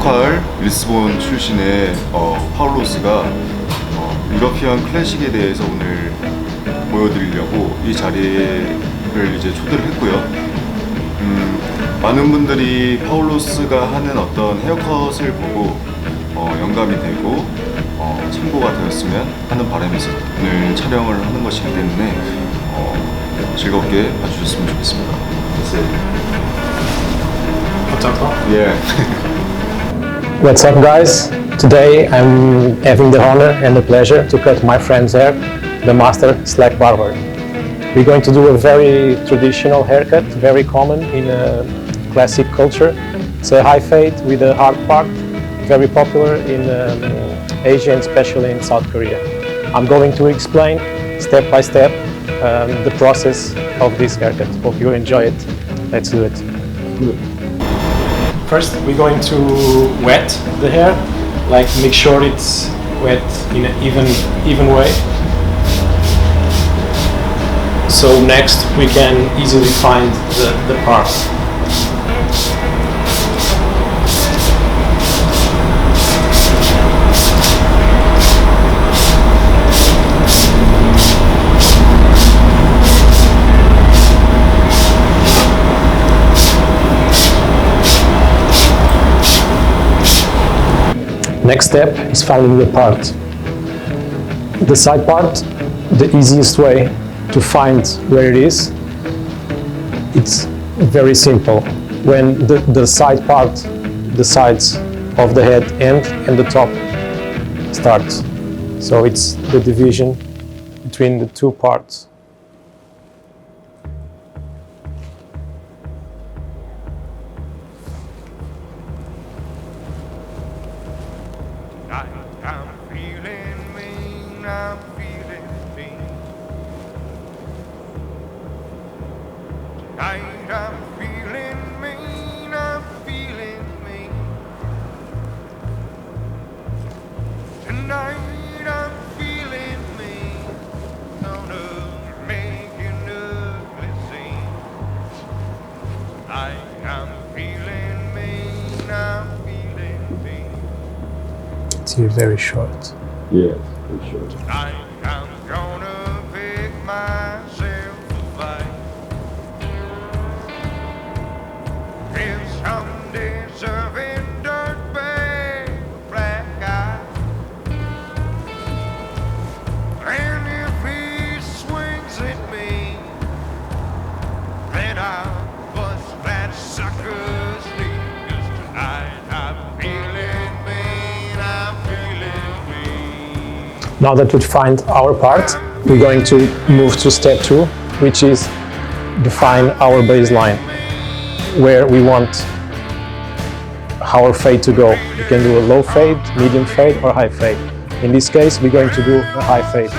포르투갈 리스본 출신의 파울루스가 유러피안 클래식에 대해서 오늘 보여드리려고 이 자리를 이제 초대를 했고요. 많은 분들이 파울루스가 하는 어떤 헤어컷을 보고 영감이 되고 참고가 되었으면 하는 바람에서 오늘 촬영을 하는 것이기 때문에 즐겁게 봐주셨으면 좋겠습니다. Yeah. What's up, guys? Today I'm having the honor and the pleasure to cut my friend's hair, the master slack barber. We're going to do a very traditional haircut, very common in classic culture. It's a high fade with a hard part, very popular in Asia and especially in South Korea. I'm going to explain step by step the process of this haircut. Hope you enjoy it. Let's do it. First, we're going to wet the hair, like make sure it's wet in an even way. So next, we can easily find the part. Next step is finding the part. The side part, the easiest way to find where it is, it's very simple. When the side part, the sides of the head end and the top starts. So it's the division between the two parts. I'm feeling mean, I'm feeling mean. Tonight I'm feeling mean, I'm feeling mean. Tonight I'm feeling mean. Gonna make an ugly scene. Tonight I'm feeling mean, I'm feeling mean. It's here very short. Yeah, pretty short. Tonight I'm gonna pick myself a fight. If some deserving dirtbag, black eye, and if he swings at me, then I'll bust that sucker's knee. 'Cause tonight I'm feeling mean, I'm feeling mean. Now that we find our part, we're going to move to step 2, which is define our baseline, where we want our fade to go. You can do a low fade, medium fade, or high fade. In this case, we're going to do a high fade.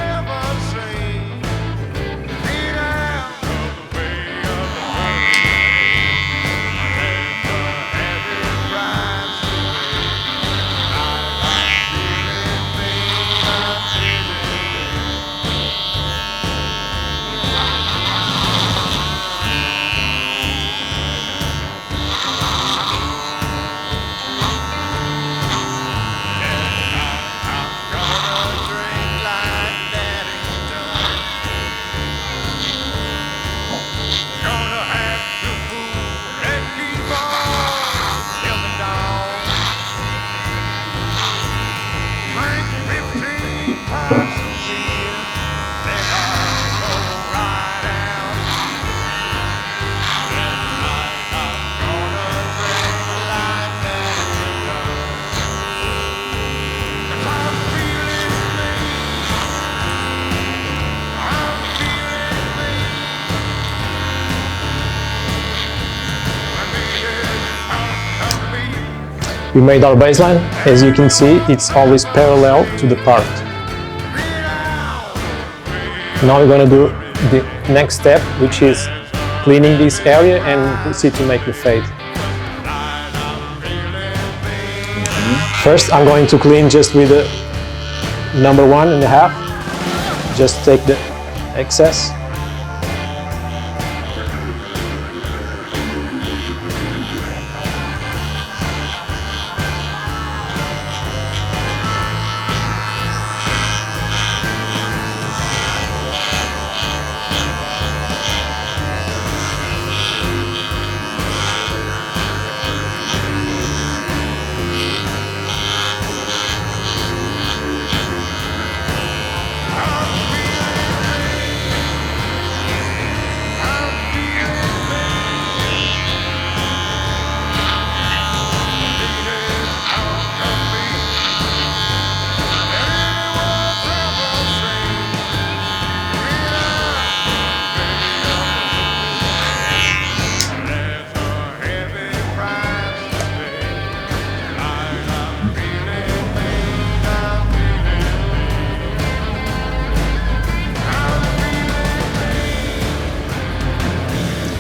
We made our baseline. As you can see, it's always parallel to the part. Now we're going to do the next step, which is cleaning this area and proceed to make the fade. First, I'm going to clean just with the number 1.5. Just take the excess.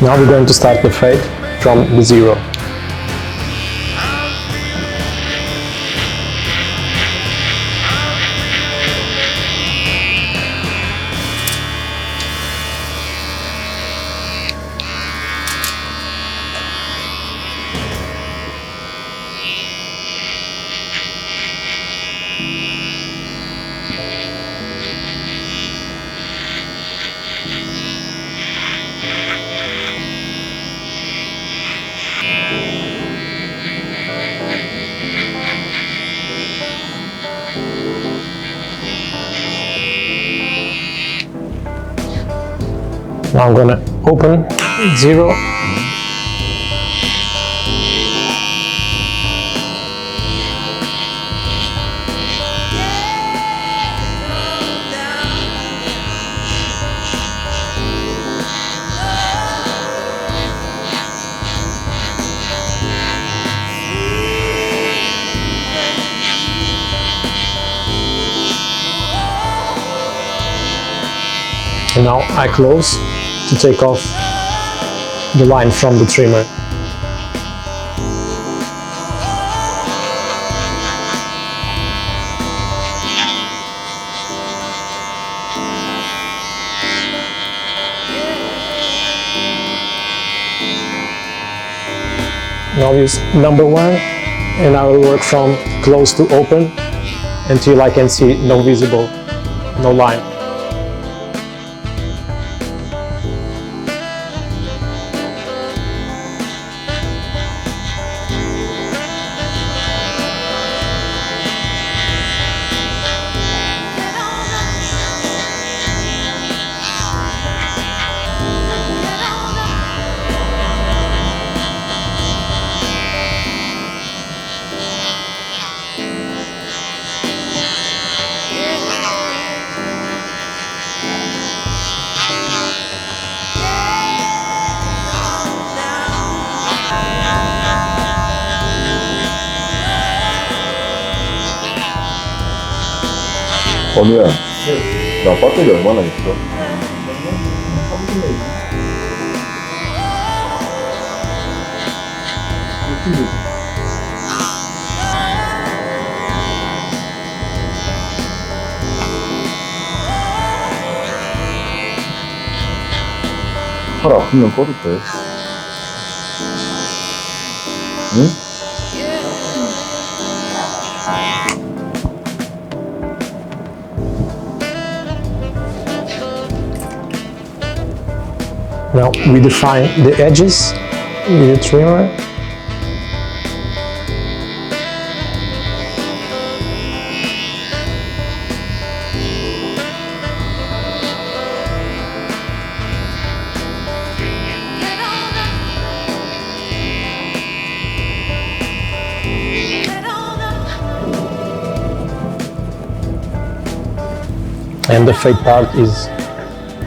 Now we're going to start the fade from the 0. Now I'm gonna open 0. And now I close to take off the line from the trimmer. Now use number 1 and I will work from close to open until I can see no visible, no line. 범이야, 나 배터리 얼마나 있어? 팔 아프면 꺼도 돼. 응? Now we define the edges with the trimmer. And the fade part is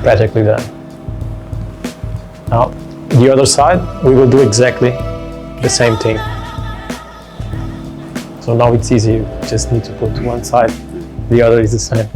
practically done. Now, the other side, we will do exactly the same thing. So now it's easy, you just need to put one side, the other is the same.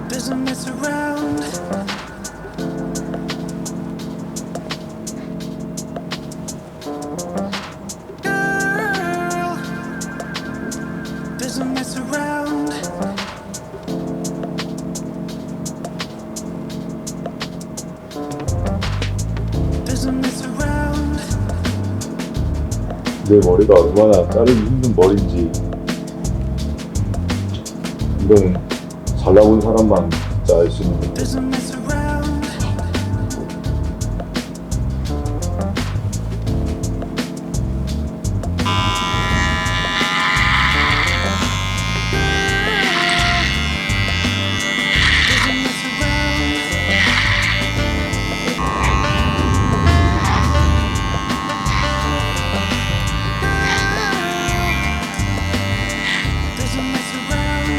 Doesn't mess around. Girl doesn't mess around. Doesn't mess around. 내 머리가 얼마나 자르기 힘든 머리인지 이건 잘 나온 사람만 진짜 알 수 있는 거예요. Doesn't mess around. Doesn't mess around. Doesn't mess around. Doesn't mess around.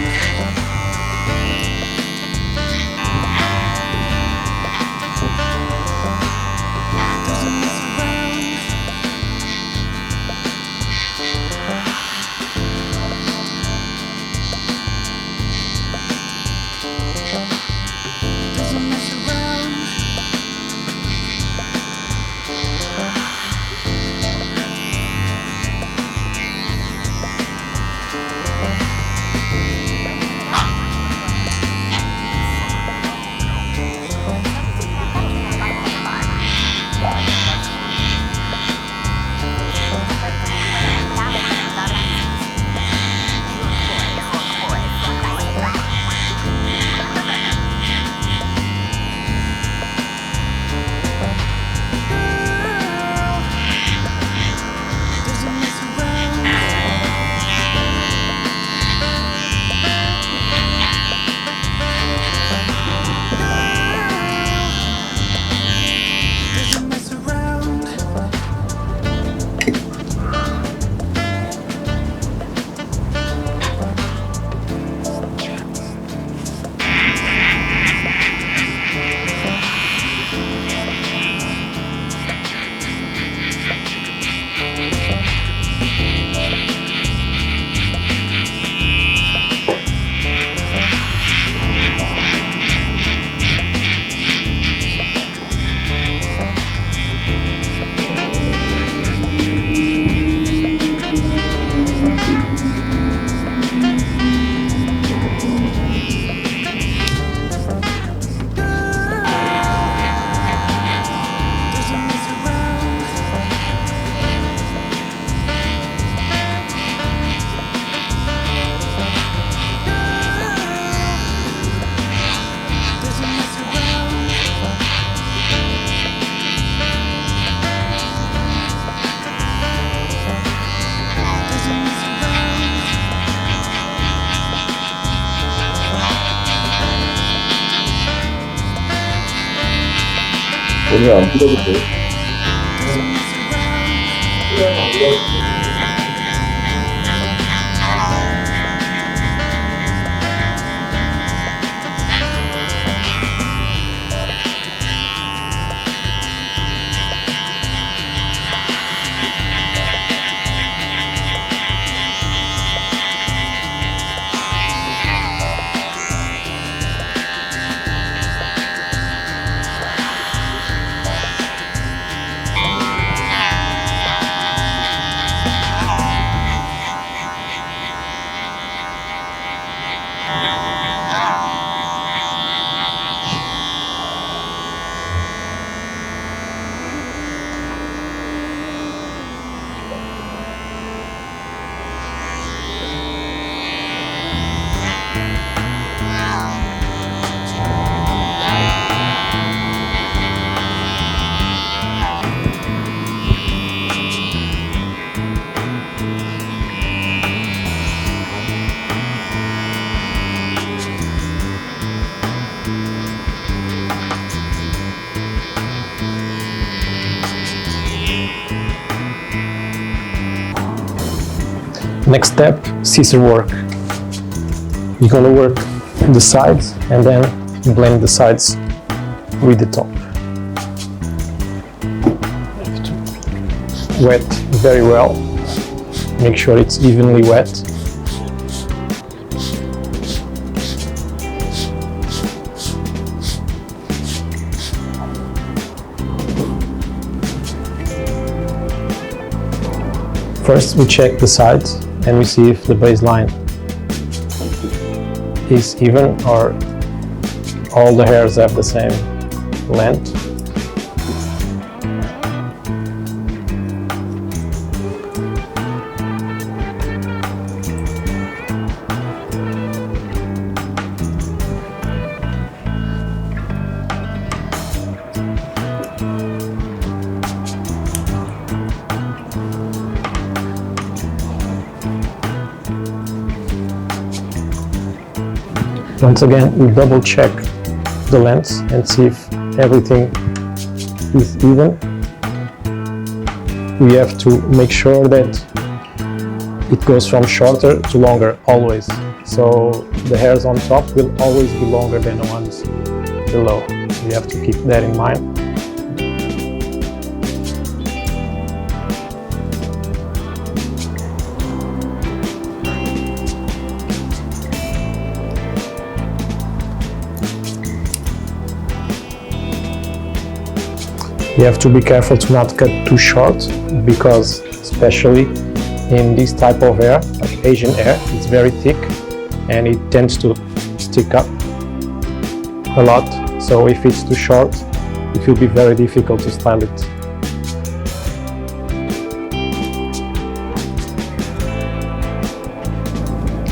Doesn't mess around. Doesn't mess around. Doesn't mess around. Doesn't mess around. Doesn't mess around. Doesn't mess around. 오늘 안 풀어도 돼. Doesn't mess around. 그냥 안 풀어도 돼. Next step, scissor work. You're gonna work the sides and then blend the sides with the top. Wet very well. Make sure it's evenly wet. First, we check the sides and we see if the baseline is even or all the hairs have the same length. Once again, we double check the lengths and see if everything is even. We have to make sure that it goes from shorter to longer always. So the hairs on top will always be longer than the ones below. We have to keep that in mind. You have to be careful to not cut too short, because especially in this type of hair, like Asian hair, it's very thick and it tends to stick up a lot. So if it's too short, it will be very difficult to style it.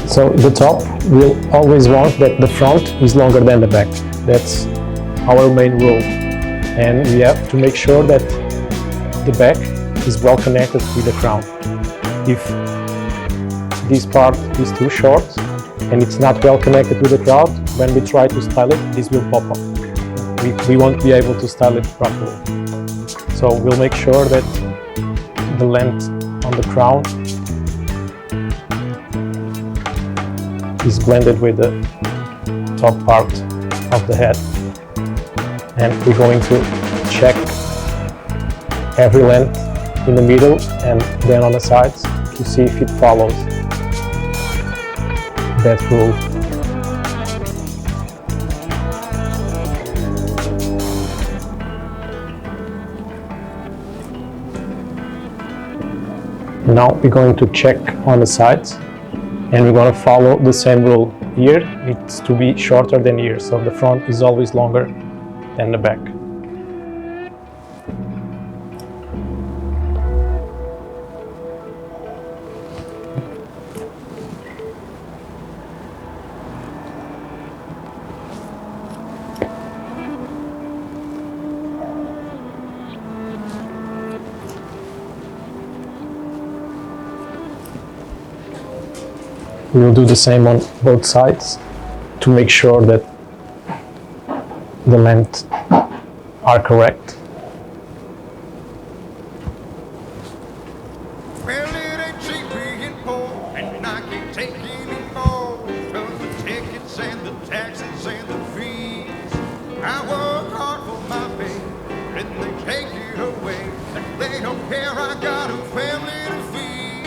So the top, we'll always want that the front is longer than the back. That's our main rule. And we have to make sure that the back is well connected with the crown. If this part is too short and it's not well connected with the crown, when we try to style it, this will pop up. We won't be able to style it properly. So we'll make sure that the length on the crown is blended with the top part of the head. And we're going to check every length in the middle and then on the sides to see if it follows that rule. Now we're going to check on the sides and we're going to follow the same rule. Here it's to be shorter than here, so the front is always longer than the back. We'll do the same on both sides to make sure that the lengths are correct. Well, it ain't cheap being poor, and I can't take any more. 'Cause the tickets and the taxes and the fees. I work hard for my pay, and they take it away. And they don't care, I got a family to feed.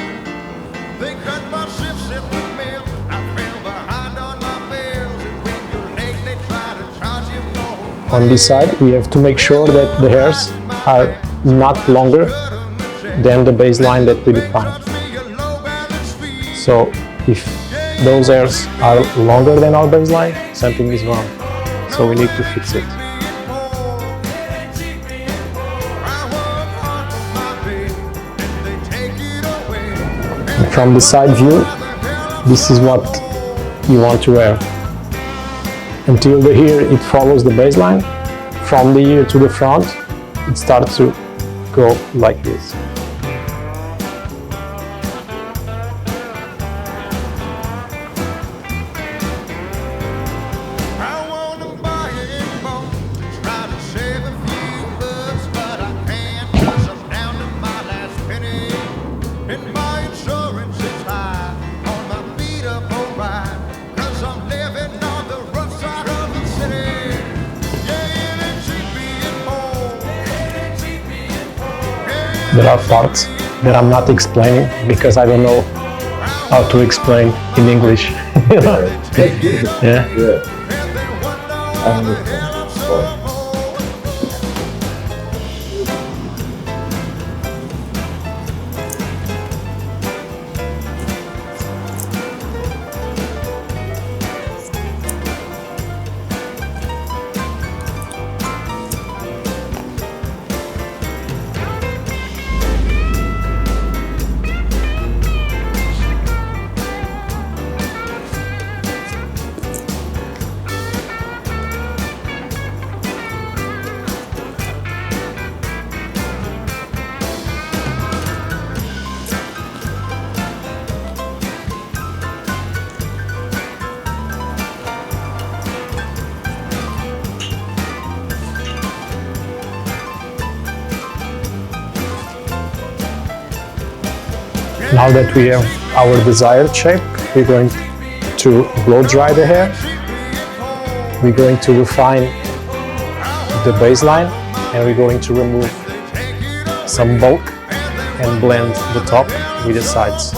They cut my shifts at the mill. I fell behind on my bills, and when you're late, they try to charge you more. On this side, we have to make sure that the hairs are not longer than the baseline that we defined. So if those hairs are longer than our baseline, something is wrong. So we need to fix it. From the side view, this is what you want to wear. Until the ear, it follows the baseline. From the ear to the front, it starts to go like this. There are parts that I'm not explaining because I don't know how to explain in English. Yeah. Yeah. I understand. Oh. Now that we have our desired shape, we're going to blow dry the hair. We're going to refine the baseline, and we're going to remove some bulk and blend the top with the sides.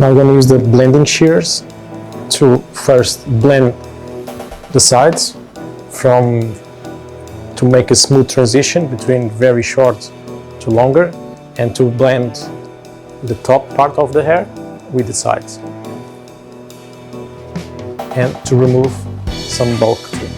Now I'm going to use the blending shears to first blend the sides to make a smooth transition between very short to longer, and to blend the top part of the hair with the sides, and to remove some bulk too.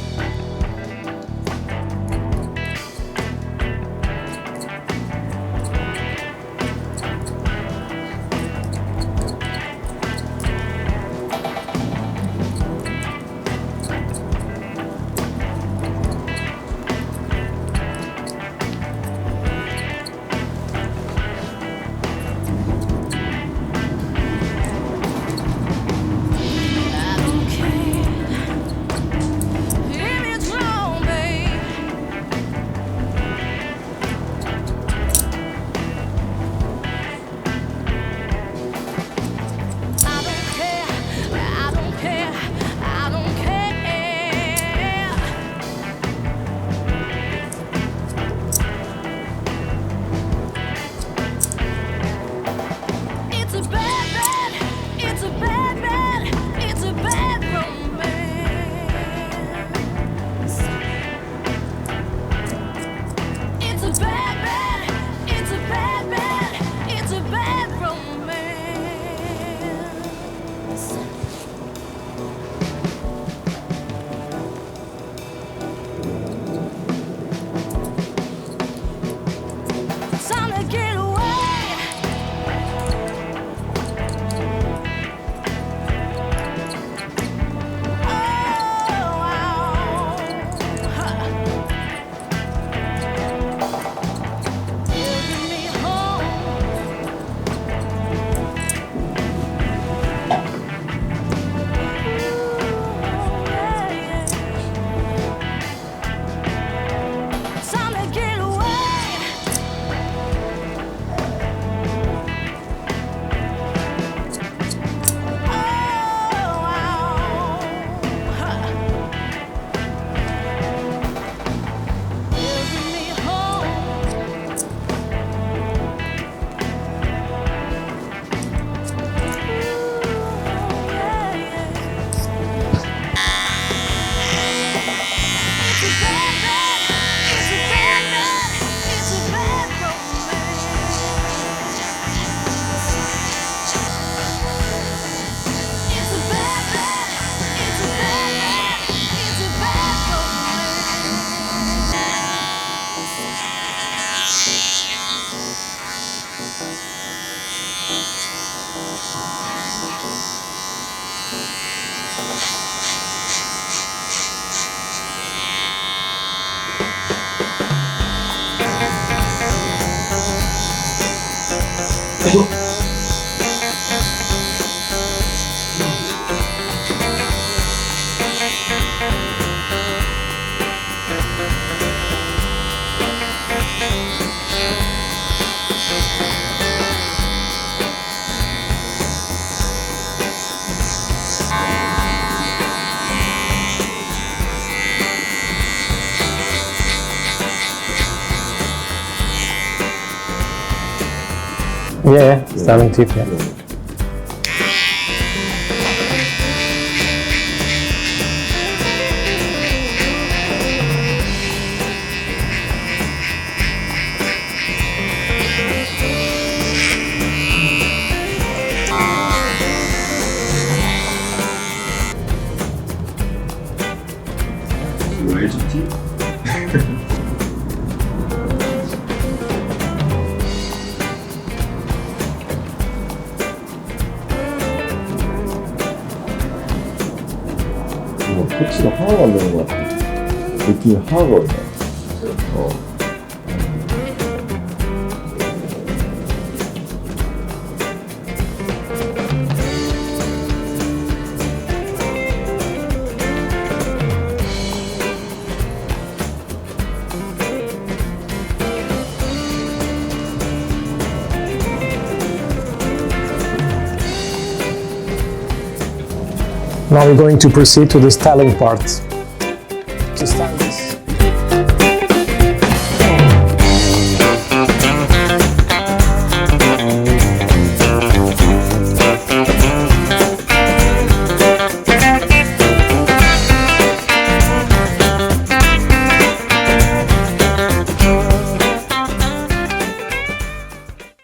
Yeah, styling tip, yeah. 왜 좋지? 뭔가 터치가 하나도 안 되는 것 같아. 느낌이 하나도 없네. Now we're going to proceed to the styling part.